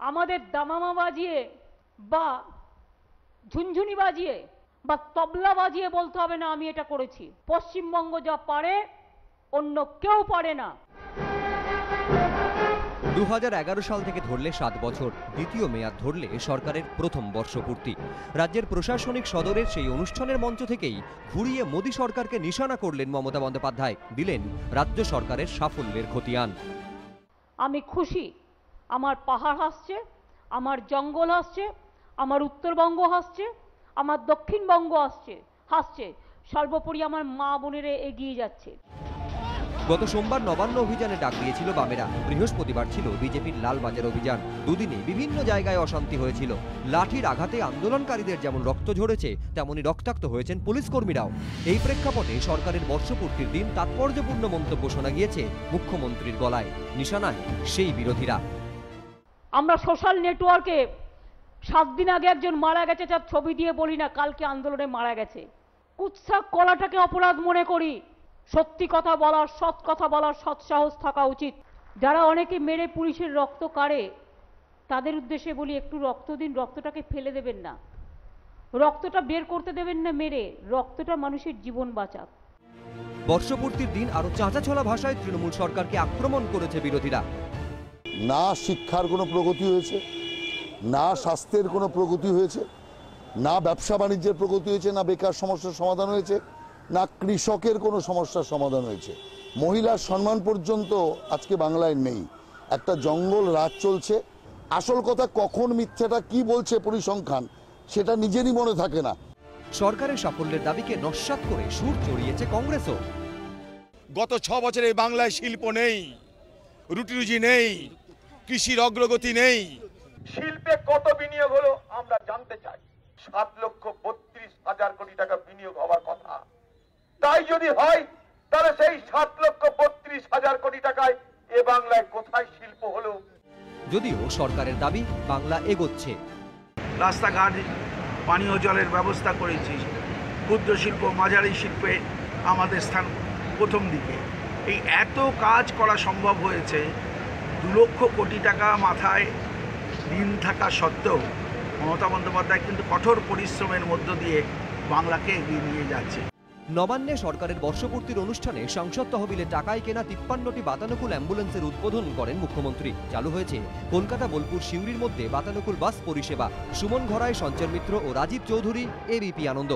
আমাদের দামামা বাজিয়ে বা ঝুনঝুনি বাজিয়ে বা তবলা বাজিয়ে বলতে হবে না আমি এটা করেছি। পশ্চিমবঙ্গ যা পারে অন্য কেউ পারে না। 2011 সাল থেকে ধরলে 7 বছর, দ্বিতীয় মেয়াদ ধরলে সরকারের প্রথম বর্ষপূর্তি। রাজ্যের প্রশাসনিক সদরের সেই অনুষ্ঠানের মঞ্চ থেকেই ঘুরিয়ে মোদী সরকারকে নিশানা করলেন মমতা বন্দ্যোপাধ্যায়, দিলেন রাজ্য সরকারের সাফল্যের খতিয়ান। আমি খুশি, আমার পাহাড় হাসছে, আমার জঙ্গল হাসছে, আমার উত্তরবঙ্গ হাসছে, আমার দক্ষিণবঙ্গ হাসছে, সর্বোপরি আমার মা বোনেরা এগিয়ে যাচ্ছে। গত সোমবার নবান্ন অভিযানে ডাক দিয়েছিল বামেরা, বৃহস্পতিবার ছিল বিজেপির লালবাজার অভিযান। দুদিনে বিভিন্ন জায়গায় অশান্তি হয়েছিল। লাঠির আঘাতে আন্দোলনকারীদের যেমন রক্ত ঝরেছে, তেমনি রক্তাক্ত হয়েছেন পুলিশ কর্মীরাও। এই প্রেক্ষাপটে সরকারের বর্ষপূর্তির দিন তাৎপর্যপূর্ণ মন্তব্য শোনা গিয়েছে মুখ্যমন্ত্রীর গলায়। নিশানায় সেই বিরোধীরা। আমরা সোশ্যাল নেটওয়ার্কে 7 দিন আগে একজন মারা গেছে, যার ছবি দিয়ে বলি না কালকে আন্দোলনে মারা গেছে। কুৎসা কলাটাকে অপরাধ মনে করি। সত্যি কথা বলার, সৎ কথা বলার সৎ সাহস থাকা উচিত। যারা অনেকে মেরে পুলিশের রক্ত কাড়ে তাদের উদ্দেশ্যে বলি, একটু রক্ত দিন, রক্তটাকে ফেলে দেবেন না, রক্তটা বের করতে দেবেন না মেরে, রক্তটা মানুষের জীবন বাঁচাক। বর্ষপূর্তির দিন আরো চাঁচাছোলা ভাষায় তৃণমূল সরকারকে আক্রমণ করেছে বিরোধীরা। না শিক্ষার কোনো প্রগতি হয়েছে, না স্বাস্থ্যের কোনো প্রগতি হয়েছে, না ব্যবসা বাণিজ্যের প্রগতি হয়েছে, না বেকার সমস্যার সমাধান হয়েছে, না কৃষকের কোনো সমস্যার সমাধান হয়েছে। মহিলার সম্মান পর্যন্ত আজকে বাংলায় নেই। একটা জঙ্গল রাজ চলছে। আসল কথা কখন মিথ্যাটা কি বলছে পরিসংখ্যান, সেটা নিজেরই মনে থাকে না। সরকারের সাফল্যের দাবিকে নস্যাৎ করে সুর চড়িয়েছে কংগ্রেসও। গত 6 বছরে বাংলায় শিল্প নেই, রুটি রুজি নেই, কৃষির অগ্রগতি নেই। শিল্পে কত বিনিয়োগ হলো আমরা জানতে চাই। 7,32,000 কোটি টাকা বিনিয়োগ হওয়ার কথা। তাই যদি হয় তাহলে সেই 7,32,000 কোটি টাকায় এ বাংলায় কোথায় শিল্প হলো? যদিও সরকারের দাবি বাংলা এগোচ্ছে। রাস্তাঘাট, পানীয় জলের ব্যবস্থা করেছি, ক্ষুদ্র শিল্প, মাঝারি শিল্পে আমাদের স্থান প্রথম দিকে। এই এত কাজ করা সম্ভব হয়েছে 2 লক্ষ কোটি টাকা মাথায় ঋণ থাকা সত্ত্বেও মমতা বন্দ্যোপাধ্যায় কিন্তু কঠোর পরিশ্রমের মধ্য দিয়ে বাংলাকে এগিয়ে নিয়ে যাচ্ছে। নবান্নে সরকারের বর্ষপূর্তির অনুষ্ঠানে সংসদ তহবিলে টাকায় কেনা 53টি বাতানুকুল অ্যাম্বুলেন্সের উদ্বোধন করেন মুখ্যমন্ত্রী। চালু হয়েছে কলকাতা, বোলপুর, সিউড়ির মধ্যে বাতানুকুল বাস পরিষেবা। সুমন ঘরাই, সঞ্চর মিত্র ও রাজীব চৌধুরী, এবিপি আনন্দ।